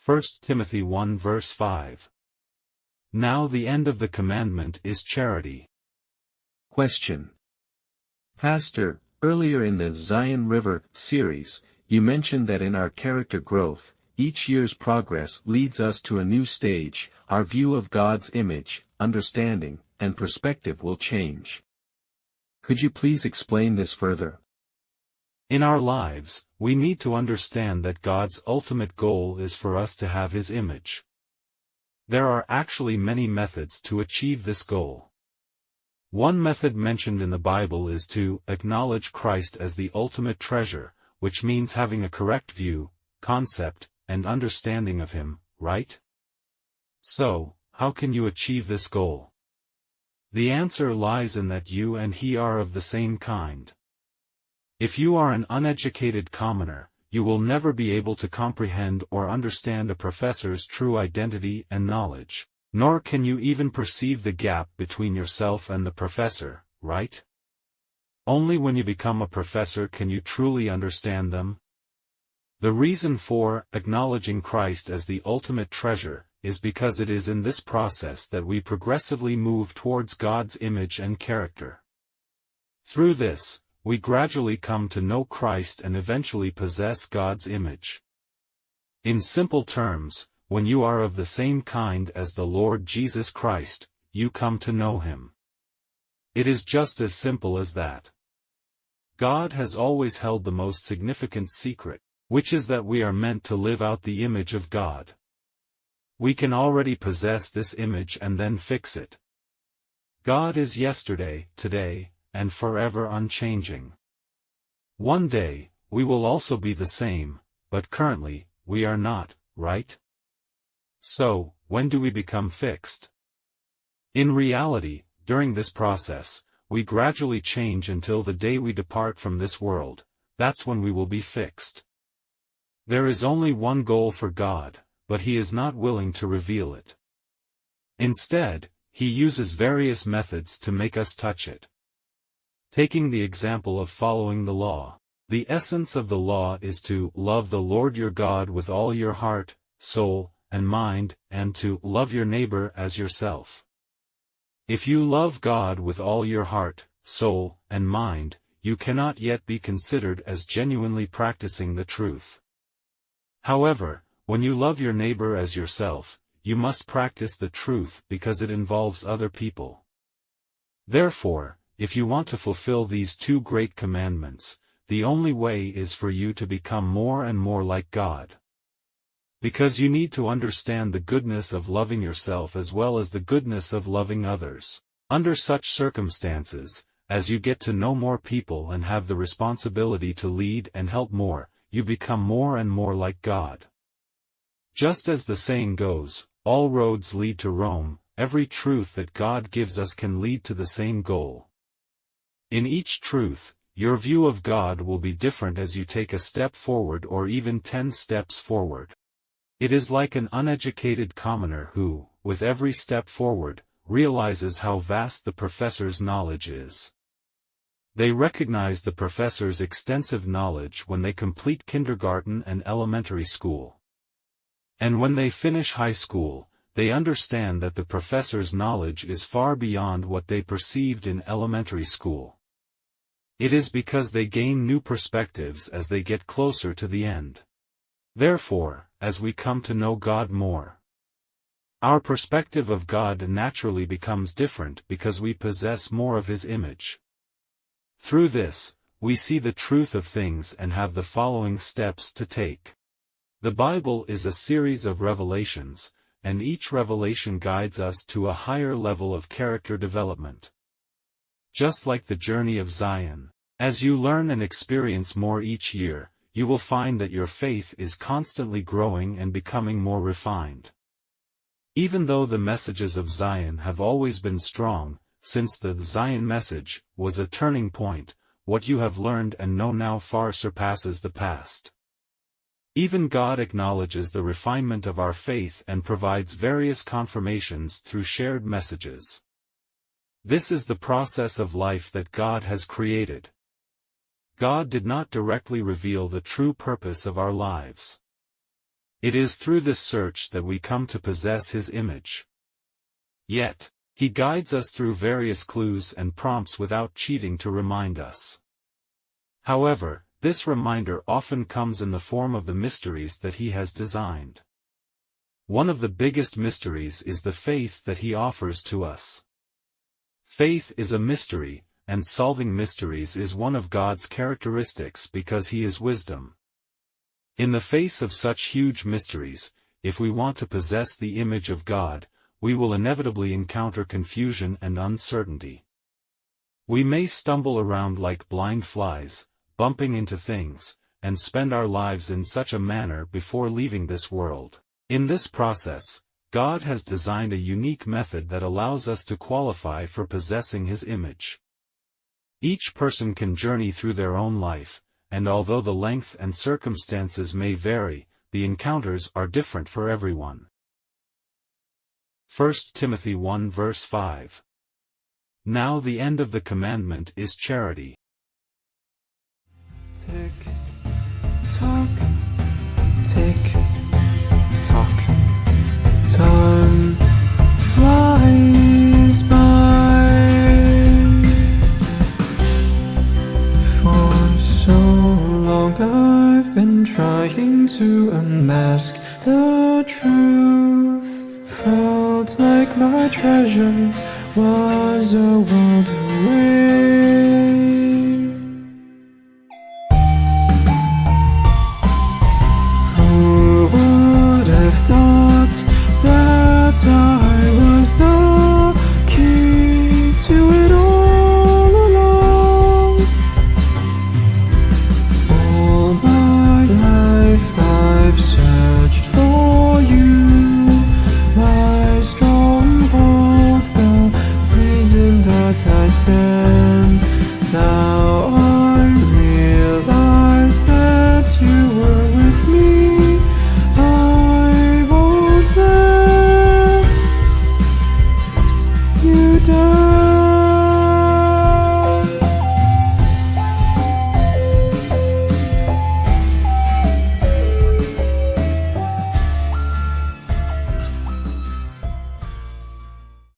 1 Timothy 1 verse 5. Now the end of the commandment is charity. Question. Pastor, earlier in the ZionRiver series, you mentioned that in our character growth, each year's progress leads us to a new stage. Our view of God's image, understanding, and perspective will change. Could you please explain this further? In our lives, we need to understand that God's ultimate goal is for us to have His image. There are actually many methods to achieve this goal. One method mentioned in the Bible is to acknowledge Christ as the ultimate treasure, which means having a correct view, concept, and understanding of Him, right? So, how can you achieve this goal? The answer lies in that you and He are of the same kind. If you are an uneducated commoner, you will never be able to comprehend or understand a professor's true identity and knowledge, nor can you even perceive the gap between yourself and the professor, right? Only when you become a professor can you truly understand them. The reason for acknowledging Christ as the ultimate treasure is because it is in this process that we progressively move towards God's image and character. Through this, we gradually come to know Christ and eventually possess God's image. In simple terms, when you are of the same kind as the Lord Jesus Christ, you come to know Him. It is just as simple as that. God has always held the most significant secret, which is that we are meant to live out the image of God. We can already possess this image and then fix it. God is yesterday, today, and forever unchanging. One day, we will also be the same, but currently, we are not, right? So, when do we become fixed? In reality, during this process, we gradually change until the day we depart from this world. That's when we will be fixed. There is only one goal for God, but He is not willing to reveal it. Instead, He uses various methods to make us touch it. Taking the example of following the law. The essence of the law is to love the Lord your God with all your heart, soul, and mind, and to love your neighbor as yourself. If you love God with all your heart, soul, and mind, you cannot yet be considered as genuinely practicing the truth. However, when you love your neighbor as yourself, you must practice the truth because it involves other people. Therefore, if you want to fulfill these two great commandments, the only way is for you to become more and more like God. Because you need to understand the goodness of loving yourself as well as the goodness of loving others. Under such circumstances, as you get to know more people and have the responsibility to lead and help more, you become more and more like God. Just as the saying goes, all roads lead to Rome, every truth that God gives us can lead to the same goal. In each truth, your view of God will be different as you take a step forward or even 10 steps forward. It is like an uneducated commoner who, with every step forward, realizes how vast the professor's knowledge is. They recognize the professor's extensive knowledge when they complete kindergarten and elementary school. And when they finish high school, they understand that the professor's knowledge is far beyond what they perceived in elementary school. It is because they gain new perspectives as they get closer to the end. Therefore, as we come to know God more, our perspective of God naturally becomes different because we possess more of His image. Through this, we see the truth of things and have the following steps to take. The Bible is a series of revelations, and each revelation guides us to a higher level of character development. Just like the journey of Zion, as you learn and experience more each year, you will find that your faith is constantly growing and becoming more refined. Even though the messages of Zion have always been strong, since the Zion message was a turning point, what you have learned and know now far surpasses the past. Even God acknowledges the refinement of our faith and provides various confirmations through shared messages. This is the process of life that God has created. God did not directly reveal the true purpose of our lives. It is through this search that we come to possess His image. Yet, He guides us through various clues and prompts without cheating to remind us. However, this reminder often comes in the form of the mysteries that He has designed. One of the biggest mysteries is the faith that He offers to us. Faith is a mystery, and solving mysteries is one of God's characteristics because He is wisdom. In the face of such huge mysteries, if we want to possess the image of God, we will inevitably encounter confusion and uncertainty. We may stumble around like blind flies, bumping into things, and spend our lives in such a manner before leaving this world. In this process, God has designed a unique method that allows us to qualify for possessing His image. Each person can journey through their own life, and although the length and circumstances may vary, the encounters are different for everyone. 1 Timothy 1 verse 5. Now the end of the commandment is charity. Tick, tock, tick, tock. Time flies by. For so long I've been trying to unmask the truth. Felt like my treasure was a world away.